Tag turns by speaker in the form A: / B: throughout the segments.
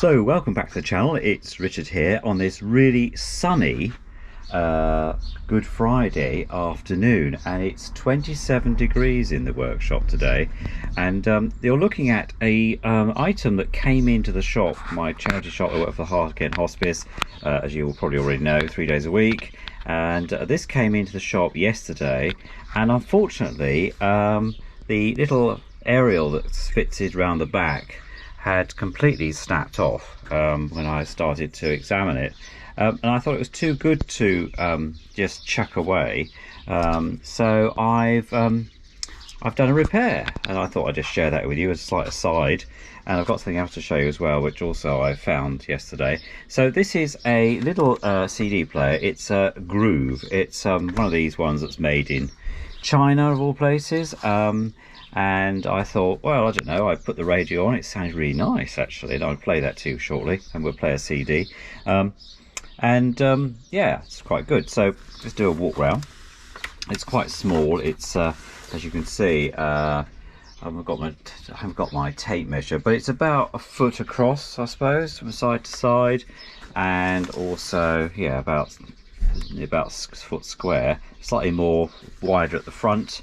A: So welcome back to the channel. It's Richard here on this really sunny Good Friday afternoon, and it's 27 degrees in the workshop today. And you're looking at a item that came into the shop, my charity shop. I work for the Heart Again Hospice, as you will probably already know, 3 days a week. And this came into the shop yesterday, and unfortunately the little aerial that's fitted around the back had completely snapped off when I started to examine it, and I thought it was too good to just chuck away. So I've done a repair, and I thought I'd just share that with you as a slight aside. And I've got something else to show you as well, which also I found yesterday. So this is a little CD player. It's a Groove. It's one of these ones that's made in China, of all places. And I thought, well, I don't know, I put the radio on, it sounds really nice actually, and I'll play that to you shortly, and we'll play a CD. Yeah, it's quite good. So let's do a walk round. It's quite small. It's as you can see, I haven't got my tape measure, but it's about a foot across, I suppose, from side to side, and also, yeah, about a foot square, slightly more wider at the front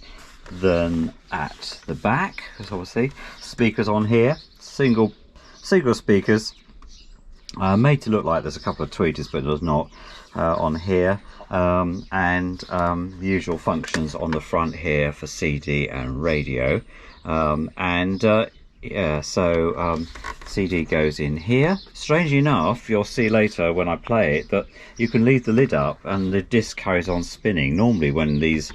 A: than at the back. There's obviously speakers on here, single speakers, made to look like there's a couple of tweeters, but there's not on here. And the usual functions on the front here for CD and radio. Yeah, so CD goes in here. Strangely enough, you'll see later when I play it that you can leave the lid up and the disc carries on spinning. Normally when these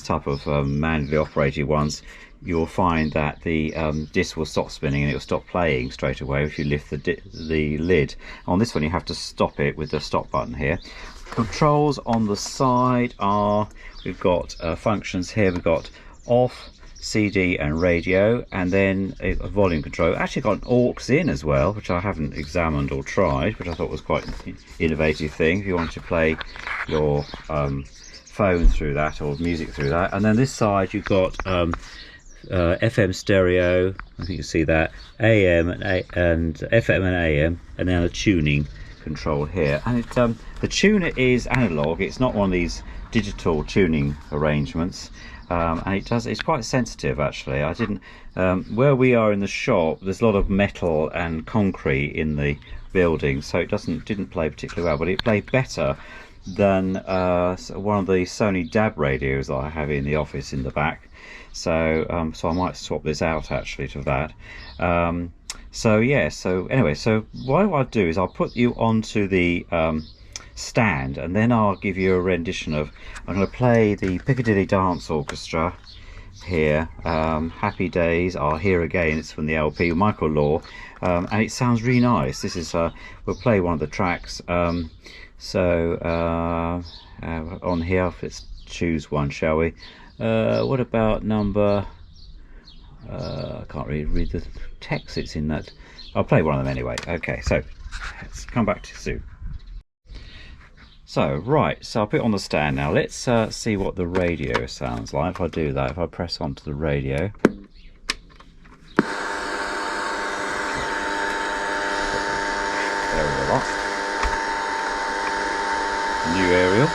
A: type of manually operated ones, you'll find that the disc will stop spinning and it will stop playing straight away if you lift the lid. On this one you have to stop it with the stop button here. Controls on the side are, we've got functions here. We've got off, CD and radio, and then a volume control. Actually got an aux in as well, which I haven't examined or tried, which I thought was quite an innovative thing if you want to play your phone through that or music through that. And then this side you've got FM stereo, I think you see that, AM and FM and AM, and then a tuning control here. And the tuner is analog, it's not one of these digital tuning arrangements. And it's quite sensitive actually. I didn't where we are in the shop, there's a lot of metal and concrete in the building, so it didn't play particularly well, but it played better than one of the Sony DAB radios that I have in the office in the back. So so I might swap this out actually to that. So yeah, so anyway, so what I'll do is I'll put you onto the stand, and then I'll give you a rendition of, I'm going to play the Piccadilly Dance Orchestra here. Happy Days Are Here Again. It's from the LP, Michael Law, and it sounds really nice. This is we'll play one of the tracks. On here, let's choose one, shall we? What about number, I can't really read the text it's in that. I'll play one of them anyway. Okay, so let's come back to you soon. So right, so I'll put it on the stand now. Let's see what the radio sounds like. If I do that, if I press onto the radio, there we go. New aerial.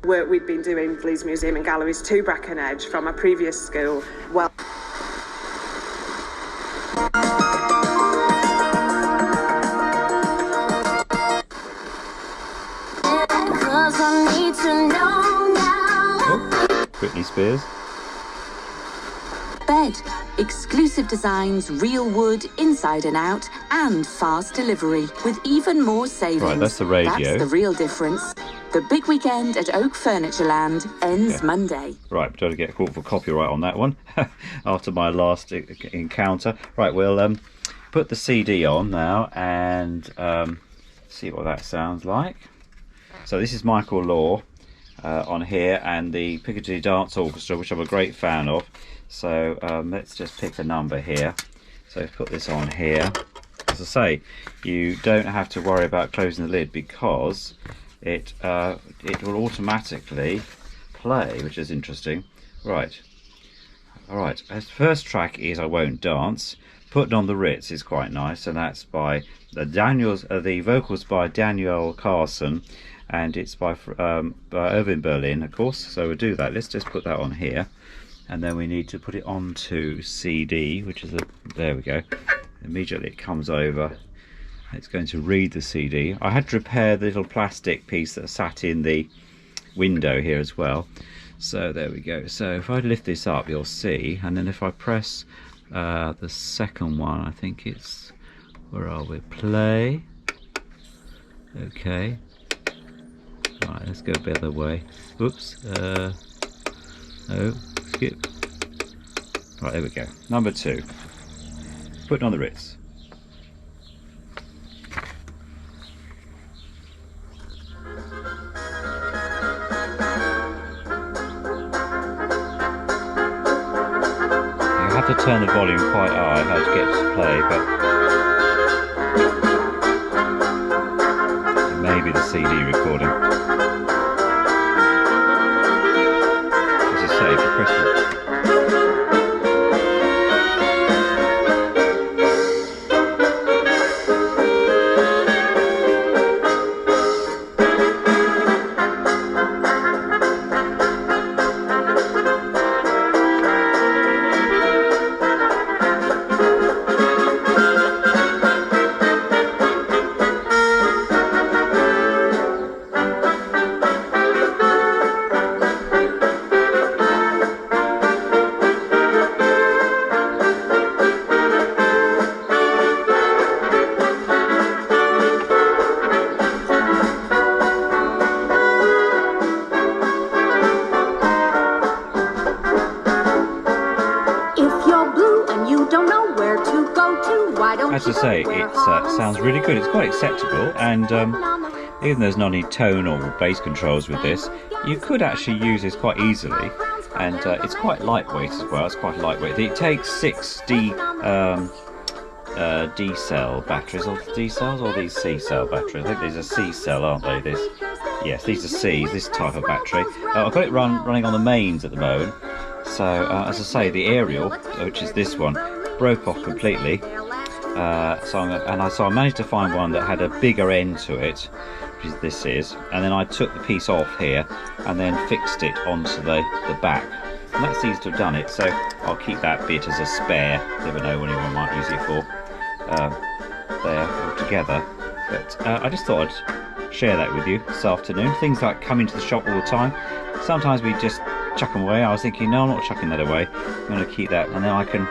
B: Work we'd been doing for Leeds Museum and Galleries to Brackenedge from a previous school. Well,
A: Britney Spears.
C: Bed. Exclusive designs, real wood, inside and out, and fast delivery with even more savings.
A: Right, that's the radio.
C: That's the real difference. The big weekend at Oak Furnitureland ends Monday.
A: Right, don't get caught for copyright on that one after my last encounter. Right, we'll put the CD on now and see what that sounds like. So this is Michael Law on here, and the Piccadilly Dance Orchestra, which I'm a great fan of. So let's just pick a number here. So put this on here. As I say, you don't have to worry about closing the lid because it will automatically play, which is interesting. Right, Alright, the first track is I Won't Dance. Putting on the Ritz is quite nice, and that's by the vocals by Daniel Carson, and it's by Irving Berlin, of course. So we'll do that. Let's just put that on here, and then we need to put it onto CD, which is there we go. Immediately it comes over. It's going to read the CD. I had to repair the little plastic piece that sat in the window here as well. So there we go. So if I lift this up, you'll see, and then if I press the second one, I think it's, where are we? Play. Okay. Right, let's go the other way. Oops. Oh, skip. Right, there we go. Number 2. Putting on the Ritz. I have to turn the volume quite high how to get to play, but it may be the CD recording. As I say, if you press it. As I say, it sounds really good. It's quite acceptable, and even though there's not any tone or bass controls with this, you could actually use this quite easily, and it's quite lightweight as well. It's quite lightweight. It takes 6 D cell batteries, or D cells, or these C cell batteries. I think these are C cell, aren't they? Yes, these are C's. This type of battery. I've got it running on the mains at the moment. So as I say, the aerial, which is this one, broke off completely. So I managed to find one that had a bigger end to it, which this is, and then I took the piece off here and then fixed it onto the back, and that seems to have done it. So I'll keep that bit as a spare. Never know when anyone might use it for. There altogether, but I just thought I'd share that with you this afternoon. Things like come into the shop all the time. Sometimes we just chuck them away. I was thinking, no, I'm not chucking that away. I'm going to keep that, and then I can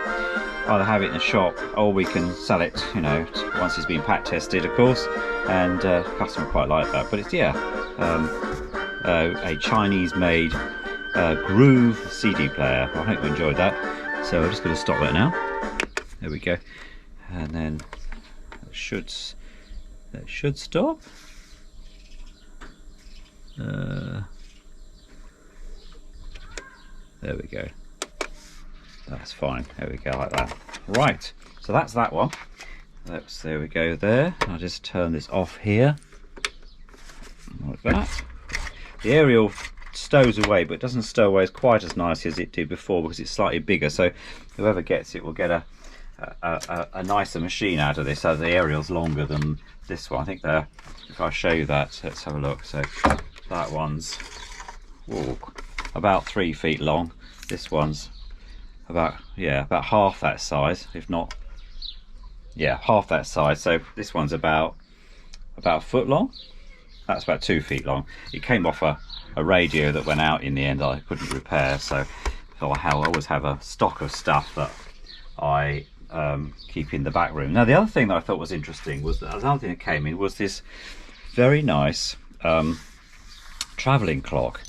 A: either have it in the shop, or we can sell it, you know, once it's been pack tested, of course, and customer quite like that. But it's, yeah, a Chinese made Groove CD player. I hope you enjoyed that. So I'm just going to stop that now. There we go, and then that should stop. There we go. That's fine. There we go, like that. Right. So that's that one. There we go there. I'll just turn this off here. Like that. The aerial stows away, but it doesn't stow away quite as nicely as it did before because it's slightly bigger. So whoever gets it will get a nicer machine out of this. So the aerial's longer than this one. I think if I show you that, let's have a look. So that one's about 3 feet long. This one's about half that size, if not, half that size. So this one's about a foot long. That's about 2 feet long. It came off a radio that went out in the end that I couldn't repair, so I always have a stock of stuff that I keep in the back room. Now the other thing that I thought was interesting was that another thing that came in was this very nice travelling clock.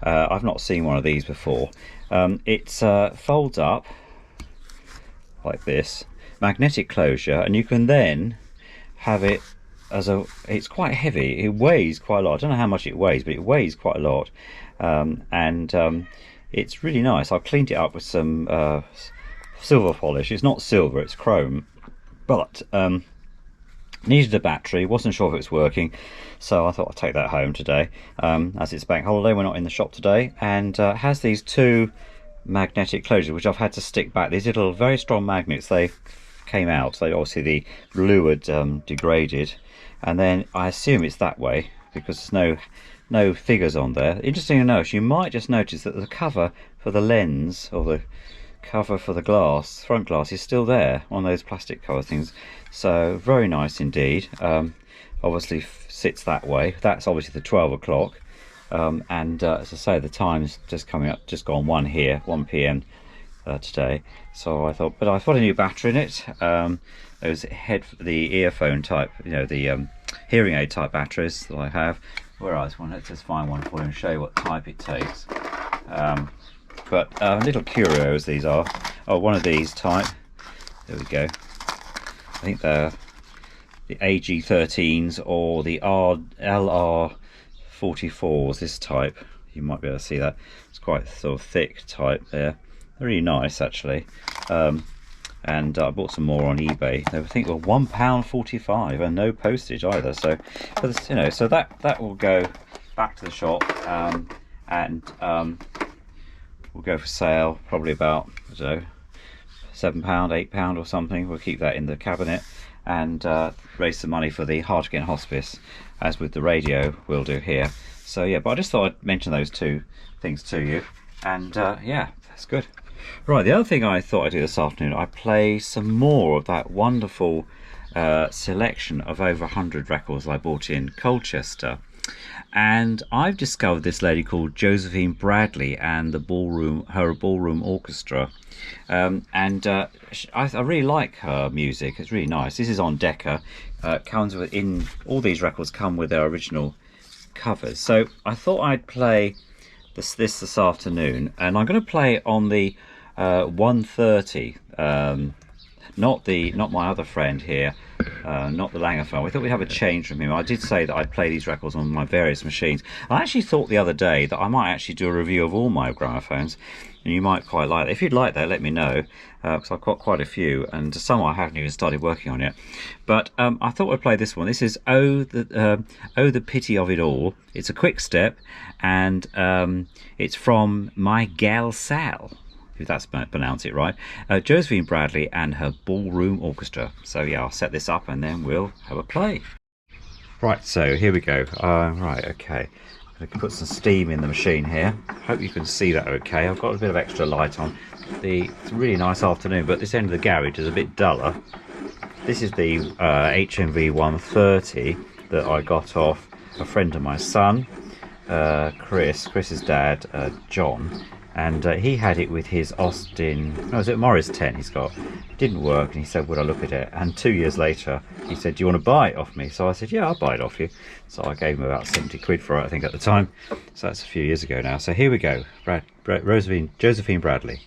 A: I've not seen one of these before. It folds up like this, magnetic closure, and you can then have it as it's quite heavy. It weighs quite a lot. I don't know how much it weighs, but it weighs quite a lot, and it's really nice. I've cleaned it up with some silver polish. It's not silver, it's chrome, but needed a battery, wasn't sure if it was working, so I thought I'd take that home today. As it's bank holiday, we're not in the shop today, and has these two magnetic closure, which I've had to stick back. These little very strong magnets, they came out. So obviously the glue had degraded, and then I assume it's that way because there's no figures on there. Interesting enough, you might just notice that the cover for the lens, or the cover for the glass, front glass, is still there on those plastic cover things. So very nice indeed. Obviously sits that way. That's obviously the 12 o'clock. And as I say, the time's just coming up, just gone 1 here, 1 p.m. Today. So I thought, but I've got a new battery in it. Those the earphone type, the hearing aid type batteries that I have. Where else? Well, let's just find one for you and show you what type it takes. But little curios these are. Oh, one of these type. There we go. I think they're the AG13s or the LR44s, this type. You might be able to see that. It's quite sort of thick type there. They're really nice actually. And I bought some more on eBay. They think were £1.45 and no postage either. So, so that will go back to the shop, and will go for sale probably about, I don't know, £7, £8 or something. We'll keep that in the cabinet and raise some money for the Hartigan Hospice, as with the radio we'll do here. So yeah, but I just thought I'd mention those two things to you, and yeah, that's good. Right, the other thing I thought I'd do this afternoon, I play some more of that wonderful selection of over 100 records I bought in Colchester. And I've discovered this lady called Josephine Bradley and her ballroom orchestra. I really like her music. It's really nice. This is on Decca. Comes in all these records come with their original covers. So I thought I'd play this afternoon, and I'm going to play on the 130. Not my other friend here, not the Langerphone. We thought we'd have a change from him. I did say that I'd play these records on my various machines. I actually thought the other day that I might actually do a review of all my gramophones, and you might quite like that. If you'd like that, let me know, because I've got quite a few, and some I haven't even started working on yet. But I thought I'd play this one. This is Oh the Pity of It All. It's a quick step, and it's from My Gal Sal, if that's pronounce it right, Josephine Bradley and her ballroom orchestra. So yeah, I'll set this up and then we'll have a play. Right, so here we go. Right, okay. I can put some steam in the machine here. Hope you can see that okay. I've got a bit of extra light on. It's a really nice afternoon, but this end of the garage is a bit duller. This is the HMV 130 that I got off a friend of my son, Chris's dad, John. And he had it with his Austin, was it Morris 10 he's got. It didn't work, and he said, would I look at it? And 2 years later, he said, do you want to buy it off me? So I said, yeah, I'll buy it off you. So I gave him about 70 quid for it, I think, at the time. So that's a few years ago now. So here we go, Josephine Bradley.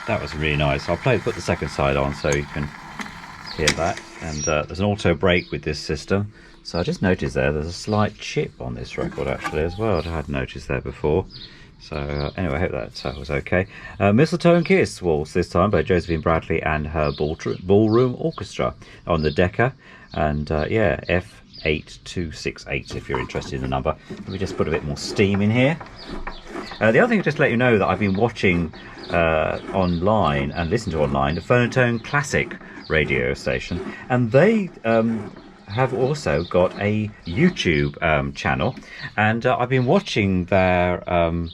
A: That was really nice. I'll put the second side on so you can hear that. And there's an auto brake with this system. So I just noticed there's a slight chip on this record actually as well. I hadn't noticed there before. So anyway, I hope that was okay. Mistletoe and Kiss Waltz this time by Josephine Bradley and her Ballroom Orchestra on the Decca. And yeah, F8268 if you're interested in the number. Let me just put a bit more steam in here. The other thing, just to let you know that I've been watching online and listen to online the Phonotone Classic radio station, and they have also got a YouTube channel, and I've been watching their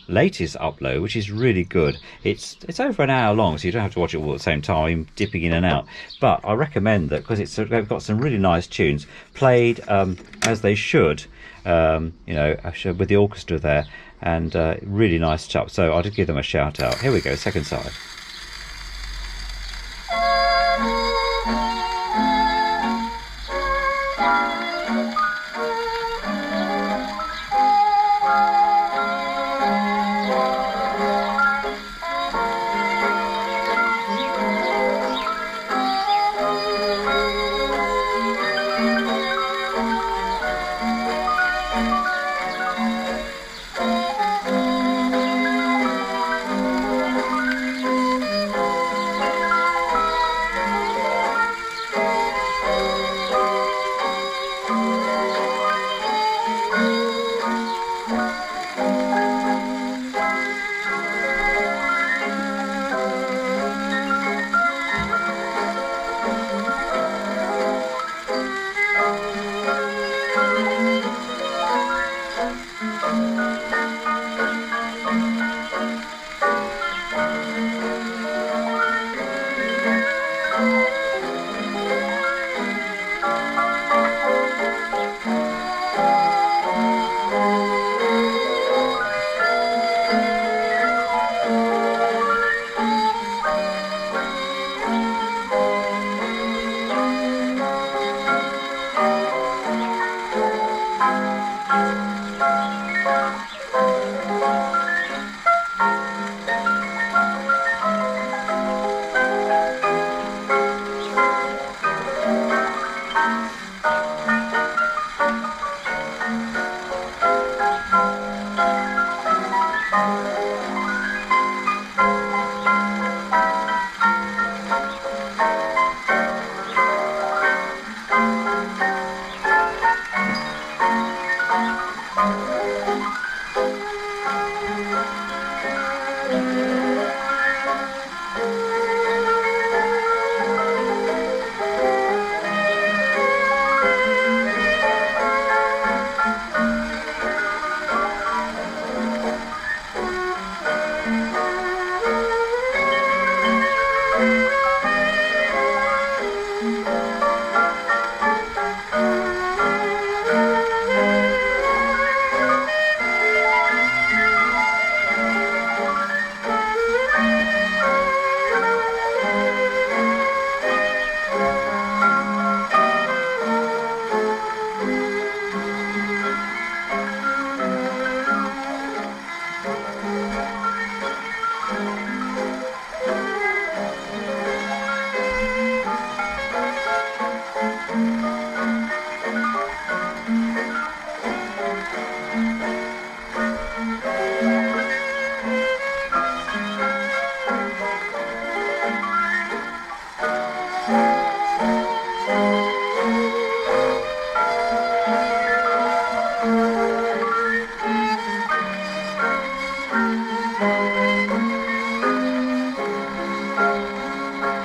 A: latest upload, which is really good. It's over an hour long, so you don't have to watch it all at the same time, dipping in and out. But I recommend that because they've got some really nice tunes played as they should, you know, with the orchestra there. And really nice chap, so I'll just give them a shout out. Here we go, second side.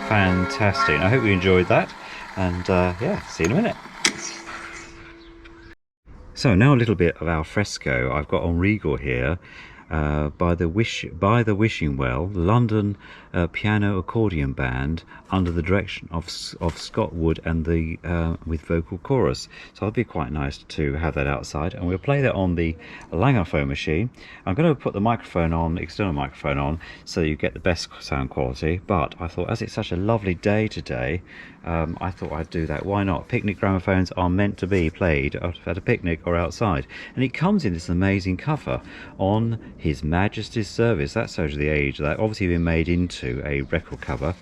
A: Fantastic. I hope you enjoyed that, and yeah, see you in a minute. So now a little bit of al fresco. I've got on Regal here by the Wishing Well, London piano accordion band under the direction of Scott Wood and the with vocal chorus. So it'd be quite nice to have that outside, and we'll play that on the Langophone machine. I'm going to put the microphone on, external microphone on, so you get the best sound quality. But I thought, as it's such a lovely day today, I thought I'd do that. Why not? Picnic gramophones are meant to be played at a picnic or outside, and it comes in this amazing cover on His Majesty's Service. That shows the age. That obviously been made into a record cover,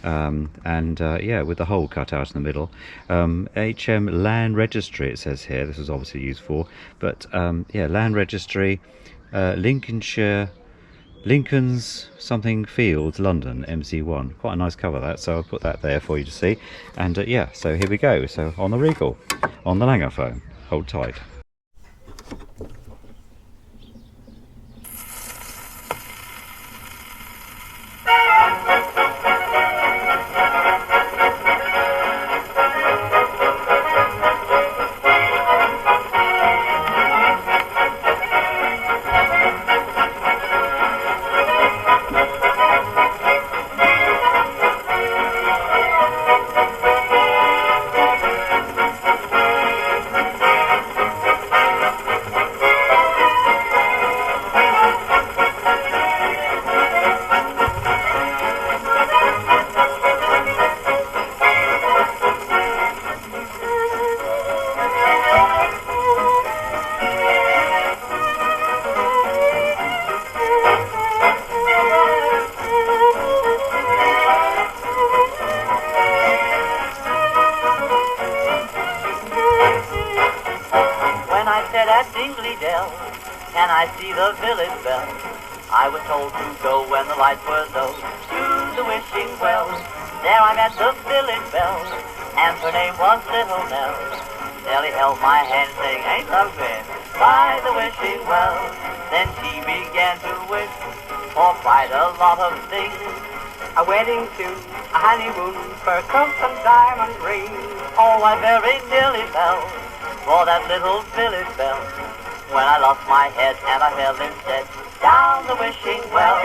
A: yeah, with the hole cut out in the middle. HM Land Registry, it says here. This was obviously used for, but yeah, Land Registry, Lincolnshire. Lincoln's something Fields, London, MC1. Quite a nice cover, that, so I'll put that there for you to see. And yeah, so here we go. So on the Regal, on the Langophone. Hold tight.
D: Can I see the village bell? I was told to go when the lights were low to the wishing well. There I met the village bell, and her name was Little Nell. Nellie held my hand saying, ain't love been by the wishing well? Then she began to wish for quite a lot of things. A wedding too, a honeymoon, fur coat and diamond rings. Oh, I very nearly fell for that little village bell, when I lost my head and I fell instead down the wishing well.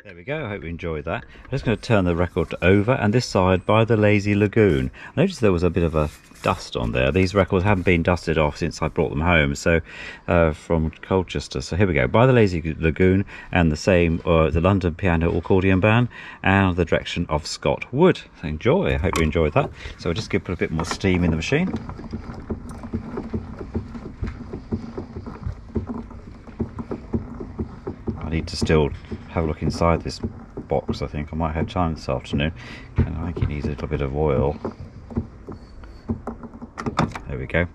A: There we go, I hope you enjoyed that. I'm just going to turn the record over, and this side by the Lazy Lagoon. I noticed there was a bit of a dust on there. These records haven't been dusted off since I brought them home, so from Colchester. So here we go, by the Lazy Lagoon, and the same, the London Piano Accordion Band, and the direction of Scott Wood. So enjoy, I hope you enjoyed that. So we're just going to put a bit more steam in the machine. I need to still have a look inside this box. I think I might have time this afternoon, and I think it needs a little bit of oil. There we go.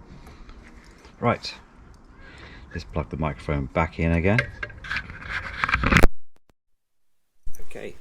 A: Right, let's plug the microphone back in again. Okay.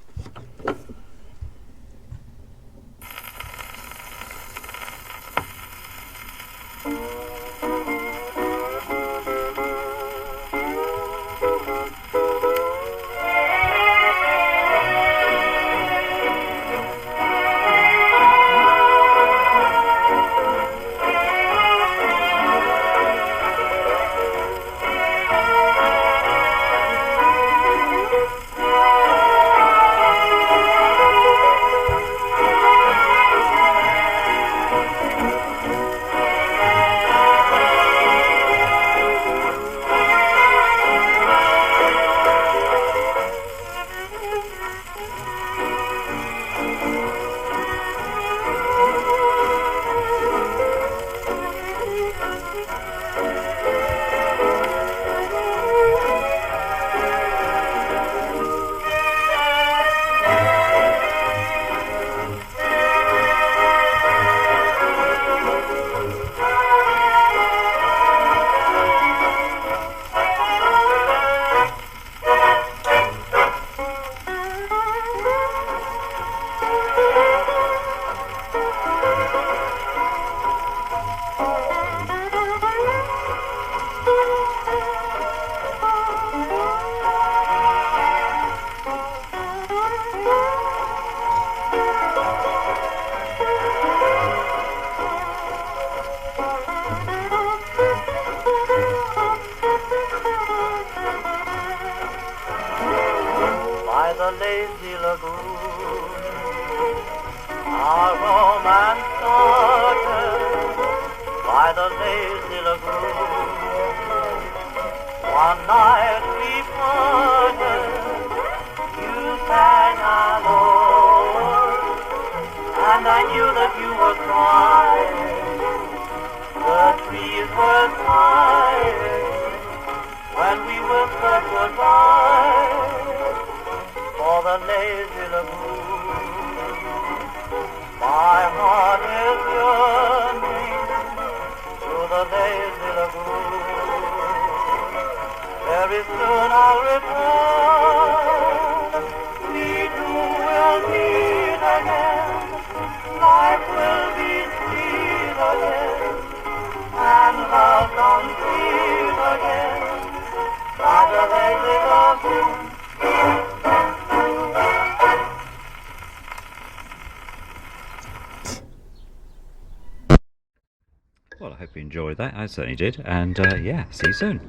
D: by the lazy lagoon. Our romance started by the lazy lagoon. One night we parted, you sang alone, and I knew that you were crying. The trees were sighing when we whispered goodbye for the lazy lagoon. My heart is yearning to the lazy lagoon. Very soon I'll return. We two will meet again. Life will be sweet again, and love complete again by the lazy lagoon.
A: Well, I hope you enjoyed that. I certainly did. And yeah, see you soon.